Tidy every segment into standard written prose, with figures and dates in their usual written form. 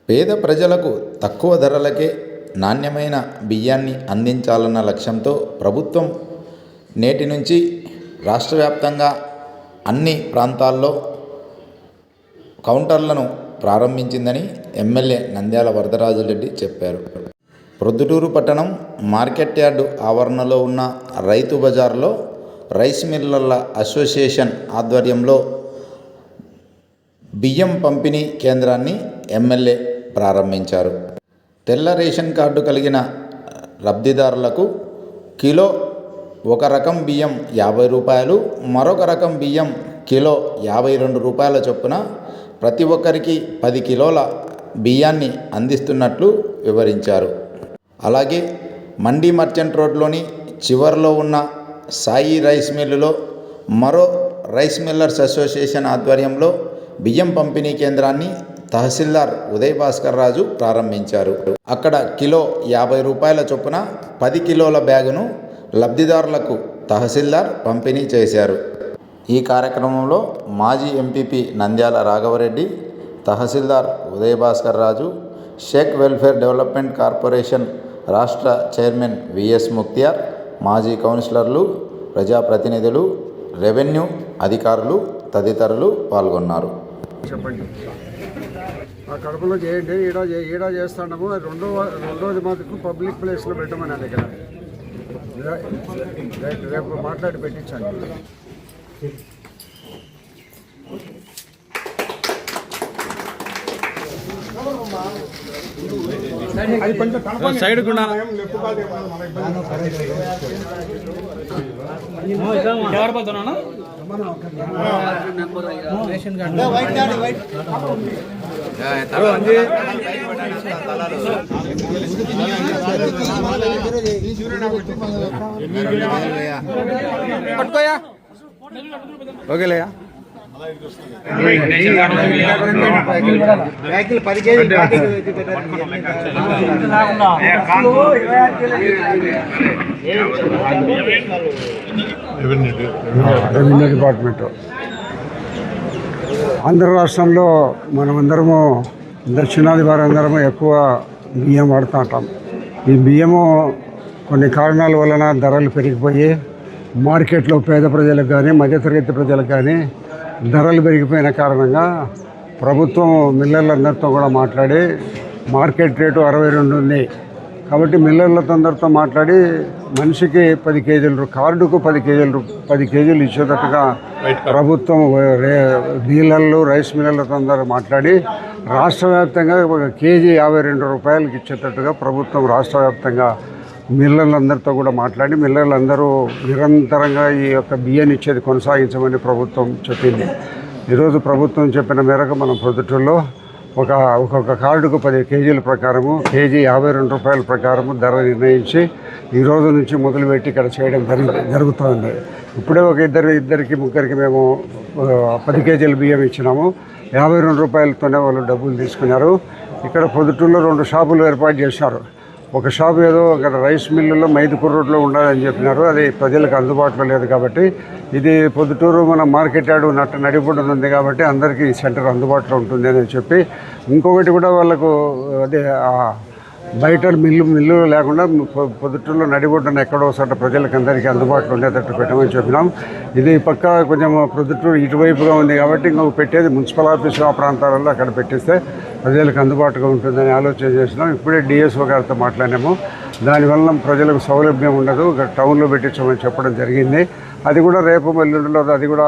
పేద ప్రజలకు తక్కువ ధరలకే నాణ్యమైన బియ్యాన్ని అందించాలన్న లక్ష్యంతో ప్రభుత్వం నేటి నుంచి రాష్ట్ర వ్యాప్తంగా అన్ని ప్రాంతాల్లో కౌంటర్లను ప్రారంభించిందని ఎమ్మెల్యే నంద్యాల వరదరాజురెడ్డి చెప్పారు. ప్రొద్దుటూరు పట్టణం మార్కెట్ యార్డు ఆవరణలో ఉన్న రైతు బజార్లో రైస్ మిల్లర్ల అసోసియేషన్ ఆధ్వర్యంలో బియ్యం పంపిణీ కేంద్రాన్ని ఎమ్మెల్యే ప్రారంభించారు. తెల్ల రేషన్ కార్డు కలిగిన లబ్ధిదారులకు కిలో ఒక రకం బియ్యం 50 రూపాయలు, మరొక రకం బియ్యం కిలో 52 రూపాయల చొప్పున ప్రతి ఒక్కరికి 10 కిలోల బియ్యాన్ని అందిస్తున్నట్లు వివరించారు. అలాగే మండీ మర్చెంట్ రోడ్లోని చివర్లో ఉన్న సాయి రైస్ మిల్లులో మరో రైస్ మిల్లర్స్ అసోసియేషన్ ఆధ్వర్యంలో బియ్యం పంపిణీ కేంద్రాన్ని తహసీల్దార్ ఉదయ్ భాస్కర్ రాజు ప్రారంభించారు. అక్కడ కిలో 50 రూపాయల చొప్పున 10 కిలోల బ్యాగును లబ్ధిదారులకు తహసీల్దార్ పంపిణీ చేశారు. ఈ కార్యక్రమంలో మాజీ ఎంపీపీ నంద్యాల రాఘవరెడ్డి, తహసీల్దార్ ఉదయ్ భాస్కర్ రాజు, షేక్ వెల్ఫేర్ డెవలప్మెంట్ కార్పొరేషన్ రాష్ట్ర చైర్మన్ విఎస్ ముక్తియార్, మాజీ కౌన్సిలర్లు, ప్రజాప్రతినిధులు, రెవెన్యూ అధికారులు తదితరులు పాల్గొన్నారు. చెప్పండి. ఆ కడపలో చేయండి, ఈడ చేస్తున్నాము. రెండోది మాత్రం పబ్లిక్ ప్లేస్లో పెట్టమని దగ్గర రేపు మాట్లాడి పెట్టించండి. సైడ్ పట్టుకోయా ఓకేలేయా. రెవెన్యూ డిపార్ట్మెంట్ ఆంధ్ర రాష్ట్రంలో మనమందరము దక్షిణాది వారందరము ఎక్కువ బియ్యం వాడుతూ ఉంటాం. ఈ బియ్యము కొన్ని కారణాల వలన ధరలు పెరిగిపోయి మార్కెట్లో పేద ప్రజలకు కానీ మధ్యతరగతి ప్రజలకు కానీ ధరలు పెరిగిపోయిన కారణంగా ప్రభుత్వం మిల్లర్లందరితో కూడా మాట్లాడి మార్కెట్ రేటు 62 ఉంది కాబట్టి మిల్లర్లతో అందరితో మాట్లాడి మనిషికి 10 కేజీలు కార్డుకు 10 కేజీలు ఇచ్చేటట్టుగా ప్రభుత్వం డీలర్లు రైస్ మిల్లర్లతో అందరూ మాట్లాడి రాష్ట్ర వ్యాప్తంగా ఒక కేజీ 52 రూపాయలకి ఇచ్చేటట్టుగా ప్రభుత్వం రాష్ట్ర వ్యాప్తంగా మిల్లర్లందరితో కూడా మాట్లాడి మిల్లర్లందరూ నిరంతరంగా ఈ యొక్క బియ్యాన్ని ఇచ్చేది కొనసాగించమని ప్రభుత్వం చెప్పింది. ఈరోజు ప్రభుత్వం చెప్పిన మేరకు మనం ప్రొద్దుటూరులో ఒక్కొక్క కార్డుకు 10 కేజీల ప్రకారము కేజీ 52 రూపాయల ప్రకారము ధర నిర్ణయించి ఈరోజు నుంచి మొదలుపెట్టి ఇక్కడ చేయడం జరుగుతుంది. ఇప్పుడే ఒక ఇద్దరికి ముగ్గురికి మేము 10 కేజీల బియ్యం ఇచ్చినాము. 52 రూపాయలతోనే వాళ్ళు డబ్బులు తీసుకున్నారు. ఇక్కడ ప్రొద్దుటూరులో 2 షాపులు ఏర్పాటు చేశారు. ఒక షాపు ఏదో అక్కడ రైస్ మిల్లులో మైదుకూరు రోడ్లో ఉండాలని చెప్పినారు. అది ప్రజలకు అందుబాటులో లేదు కాబట్టి ఇది పొద్దుటూరు మన మార్కెట్ యార్డు నడిపొడ్డున ఉంది కాబట్టి అందరికీ ఈ సెంటర్ అందుబాటులో ఉంటుంది అని చెప్పి ఇంకొకటి కూడా వాళ్ళకు అదే బయట మిల్లు లేకుండా పొద్దుటూరులో నడిబొడ్డున ఎక్కడో చోట ప్రజలకు అందరికీ అందుబాటులో ఉండేటట్టు పెట్టమని చెప్పినాం. ఇది పక్క కొంచెం ప్రొద్దుటూరు ఇటువైపుగా ఉంది కాబట్టి ఇంకొక పెట్టేది మున్సిపల్ ఆఫీసు ఆ ప్రాంతాలలో అక్కడ పెట్టిస్తే ప్రజలకు అందుబాటుగా ఉంటుందని ఆలోచన చేసినాం. ఇప్పుడే డిఎస్ఓ గారితో మాట్లాడాము. దానివల్ల ప్రజలకు సౌలభ్యం ఉండదు, టౌన్లో పెట్టించమని చెప్పడం జరిగింది. అది కూడా రేపు ఎల్లుండిలో అది కూడా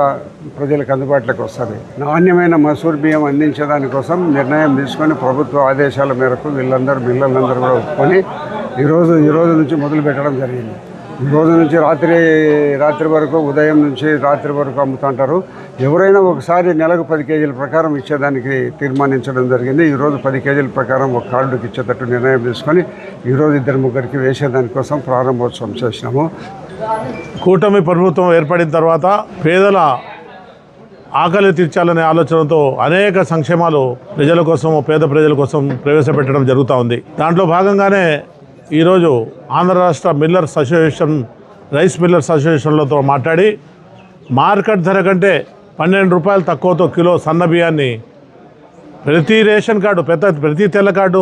ప్రజలకు అందుబాటులోకి వస్తుంది. నాణ్యమైన మసూర్ బియ్యం అందించేదానికోసం నిర్ణయం తీసుకొని ప్రభుత్వ ఆదేశాల మేరకు మిల్లర్లందరూ కూడా ఒప్పుకొని ఈరోజు నుంచి మొదలు పెట్టడం జరిగింది. ఈ రోజు నుంచి రాత్రి వరకు ఉదయం నుంచి రాత్రి వరకు అమ్ముతుంటారు. ఎవరైనా ఒకసారి నెలకు 10 కేజీల ప్రకారం ఇచ్చేదానికి తీర్మానించడం జరిగింది. ఈరోజు 10 కేజీల ప్రకారం ఒక కార్డుకి ఇచ్చేటట్టు నిర్ణయం తీసుకొని ఈరోజు 2-3 వేసేదానికోసం ప్రారంభోత్సవం చేసినాము. కూటమి ప్రభుత్వం ఏర్పడిన తర్వాత పేదల ఆకలి తీర్చాలనే ఆలోచనతో అనేక సంక్షేమాలు ప్రజల కోసం పేద ప్రజల కోసం ప్రవేశపెట్టడం జరుగుతూ ఉంది. దాంట్లో భాగంగానే ఈరోజు ఆంధ్ర రాష్ట్ర మిల్లర్స్ అసోసియేషన్ రైస్ మిల్లర్స్ అసోసియేషన్లతో మాట్లాడి మార్కెట్ ధర కంటే 12 రూపాయలు తక్కువతో కిలో సన్న బియ్యాన్ని ప్రతి రేషన్ కార్డు ప్రతి తెల్ల కార్డు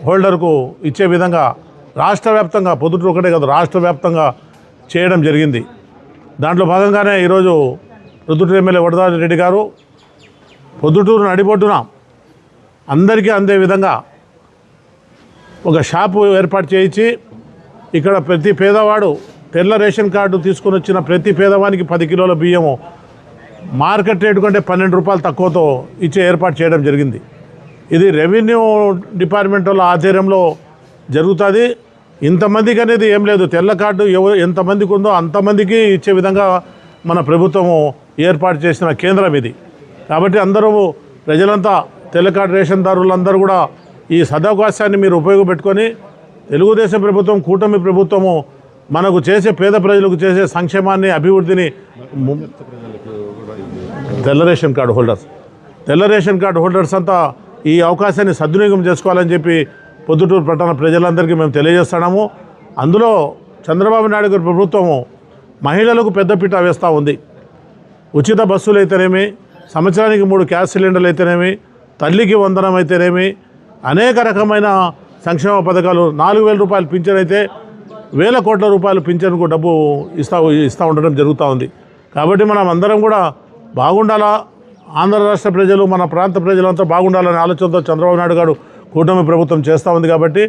హోల్డర్కు ఇచ్చే విధంగా రాష్ట్ర వ్యాప్తంగా, పొద్దుటూరు ఒకటే కాదు రాష్ట్ర వ్యాప్తంగా చేయడం జరిగింది. దాంట్లో భాగంగానే ఈరోజు పొద్దుటూరు ఎమ్మెల్యే వరదారెడ్డి రెడ్డి గారు పొద్దుటూరు నడిబొడ్డున అందరికీ అందే విధంగా ఒక షాపు ఏర్పాటు చేయించి ఇక్కడ ప్రతి పేదవాడు తెల్ల రేషన్ కార్డు తీసుకొని వచ్చిన ప్రతి పేదవానికి 10 కిలోల బియ్యము మార్కెట్ రేటు కంటే 12 రూపాయలు తక్కువతో ఇచ్చే ఏర్పాటు చేయడం జరిగింది. ఇది రెవెన్యూ డిపార్ట్మెంట్ వాళ్ళ ఆధ్వర్యంలో జరుగుతుంది. ఇంతమందికి అనేది ఏం లేదు, తెల్ల కార్డు ఎంతమందికి ఉందో అంతమందికి ఇచ్చే విధంగా మన ప్రభుత్వము ఏర్పాటు చేసిన కేంద్రం ఇది. కాబట్టి అందరూ ప్రజలంతా తెల్ల కార్డు రేషన్దారులందరూ కూడా ఈ సదవకాశాన్ని మీరు ఉపయోగపెట్టుకొని తెలుగుదేశం ప్రభుత్వం, కూటమి ప్రభుత్వము మనకు చేసే పేద ప్రజలకు చేసే సంక్షేమాన్ని, అభివృద్ధిని తెల్ల రేషన్ కార్డు హోల్డర్స్ అంతా ఈ అవకాశాన్ని సద్వినియోగం చేసుకోవాలని చెప్పి పొద్దుటూరు పట్టణ ప్రజలందరికీ మేము తెలియజేస్తున్నాము. అందులో చంద్రబాబు నాయుడు గారి ప్రభుత్వము మహిళలకు పెద్దపీట వేస్తూ ఉంది. ఉచిత బస్సులు అయితేనేమి, సంవత్సరానికి 3 గ్యాస్ సిలిండర్లు అయితేనేమి, తల్లికి వందనం అయితేనేమి, అనేక రకమైన సంక్షేమ పథకాలు, 4,000 రూపాయలు పింఛన్ అయితే 1,000 కోట్ల రూపాయలు పింఛన్కు డబ్బు ఇస్తూ ఉండడం జరుగుతూ ఉంది. కాబట్టి మనం అందరం కూడా బాగుండాలా, ఆంధ్ర రాష్ట్ర ప్రజలు, మన ప్రాంత ప్రజలంతా బాగుండాలనే ఆలోచనతో చంద్రబాబు నాయుడు గారు కూటమి ప్రభుత్వం చేస్తూ ఉంది. కాబట్టి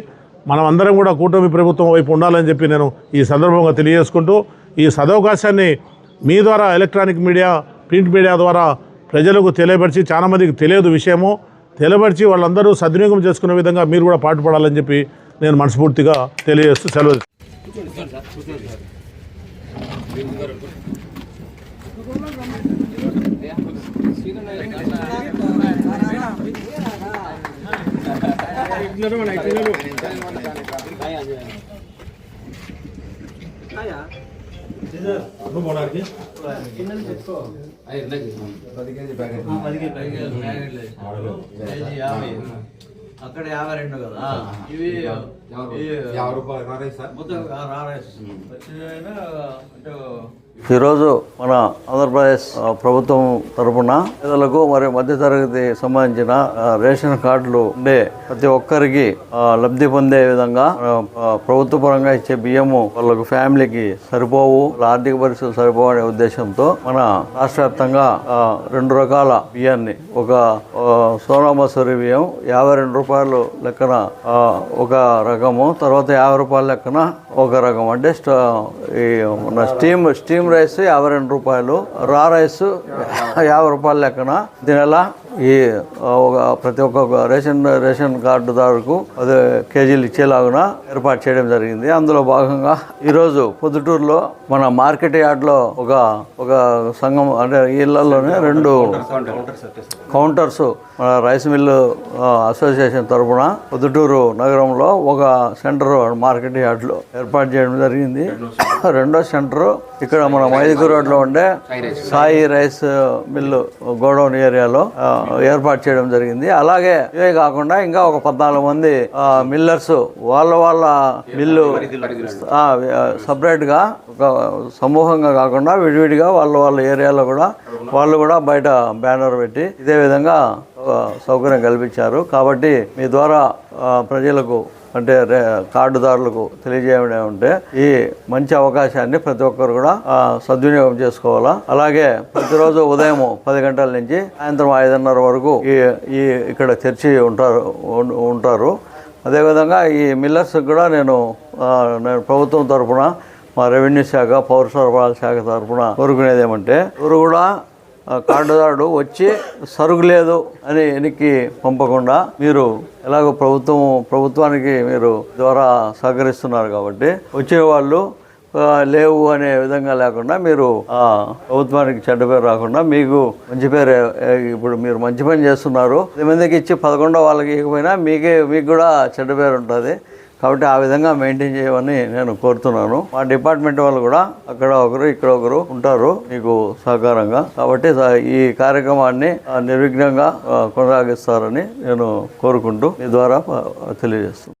మనం అందరం కూడా కూటమి ప్రభుత్వం వైపు ఉండాలని చెప్పి నేను ఈ సందర్భంగా తెలియజేసుకుంటూ, ఈ సదవకాశాన్ని మీ ద్వారా ఎలక్ట్రానిక్ మీడియా, ప్రింట్ మీడియా ద్వారా ప్రజలకు తెలియపరిచి, చాలామందికి తెలియదు విషయము తెలియపరిచి వాళ్ళందరూ సద్వినియోగం చేసుకునే విధంగా మీరు కూడా పాటుపడాలని చెప్పి నేను మనస్ఫూర్తిగా తెలియజేస్తూ సెలవు. అక్కడ 52 కదా, ఇవి 50 రూపాయలు రారాయి సార్, మొత్తం రారాయి. ఈరోజు మన ఆంధ్రప్రదేశ్ ప్రభుత్వం తరఫున పేదలకు మరియు మధ్యతరగతి సంబంధించిన రేషన్ కార్డులు ఉండే ప్రతి ఒక్కరికి లబ్ధి పొందే విధంగా ప్రభుత్వ పరంగా ఇచ్చే బియ్యము వాళ్ళకు ఫ్యామిలీకి సరిపోవు, ఆర్థిక పరిస్థితులు సరిపోవు అనే ఉద్దేశంతో మన రాష్ట్ర వ్యాప్తంగా 2 రకాల బియ్యాన్ని, ఒక సోనా మసూరి బియ్యం 52 రూపాయలు లెక్కన ఒక రకము, తర్వాత 50 రూపాయల లెక్కన ఒక రకం. అంటే ఈ మన స్టీమ్ రైస్ 52 రూపాయలు, రా రైస్ 50 రూపాయల లెక్కన దీనిలా ఈ ప్రతి ఒక్క రేషన్ కార్డుదారుకు 10 కేజీలు ఇచ్చేలాగున ఏర్పాటు చేయడం జరిగింది. అందులో భాగంగా ఈరోజు పొద్దుటూరులో మన మార్కెట్ యార్డ్లో ఒక సంఘం, అంటే ఇళ్లలోనే 2 కౌంటర్స్ మన రైస్ మిల్లు అసోసియేషన్ తరఫున పొద్దుటూరు నగరంలో ఒక సెంటర్ మార్కెట్ యార్డ్లో ఏర్పాటు చేయడం జరిగింది. రెండో సెంటరు ఇక్కడ మన మైదుకూరు రోడ్లో ఉండే సాయి రైస్ మిల్లు గోడౌన్ ఏరియాలో ఏర్పాటు చేయడం జరిగింది. అలాగే ఇవే కాకుండా ఇంకా ఒక 14 మంది మిల్లర్స్ వాళ్ళ మిల్లు సపరేట్గా ఒక సమూహంగా కాకుండా విడివిడిగా వాళ్ళ ఏరియాలో వాళ్ళు కూడా బయట బ్యానర్ పెట్టి ఇదే విధంగా సౌకర్యం కల్పించారు. కాబట్టి మీ ద్వారా ప్రజలకు, అంటే కార్డుదారులకు తెలియజేయడం ఉంటే ఈ మంచి అవకాశాన్ని ప్రతి ఒక్కరు కూడా సద్వినియోగం చేసుకోవాలా. అలాగే ప్రతిరోజు ఉదయం 10 గంటల నుంచి సాయంత్రం 5:30 వరకు ఈ ఇక్కడ తెరిచి ఉంటారు. అదేవిధంగా ఈ మిల్లర్స్ కూడా నేను ప్రభుత్వం తరఫున, మా రెవెన్యూ శాఖ, పౌర సరఫరాల శాఖ తరఫున కోరుకునేది ఏమంటే, ఎవరు కూడా కార్డుదారుడు వచ్చి సరుకు లేదు అని వెనక్కి పంపకుండా, మీరు ఎలాగో ప్రభుత్వానికి మీరు ద్వారా సహకరిస్తున్నారు కాబట్టి వచ్చిన వాళ్ళు లేవు అనే విధంగా లేకుండా, మీరు ప్రభుత్వానికి చెడ్డ పేరు రాకుండా మీకు మంచి పేరు, ఇప్పుడు మీరు మంచి పని చేస్తున్నారు, 10 మందికి ఇచ్చి 11 వాళ్ళకి ఇవ్వకపోయినా మీకు కూడా చెడ్డ పేరు ఉంటుంది. కాబట్టి ఆ విధంగా మెయింటైన్ చేయమని నేను కోరుతున్నాను. మా డిపార్ట్మెంట్ వాళ్ళు కూడా అక్కడ ఒకరు ఇక్కడ ఒకరు ఉంటారు మీకు సహకారంగా. కాబట్టి ఈ కార్యక్రమాన్ని నిర్విఘ్నంగా కొనసాగిస్తారని నేను కోరుకుంటూ మీ ద్వారా తెలియజేస్తున్నాను.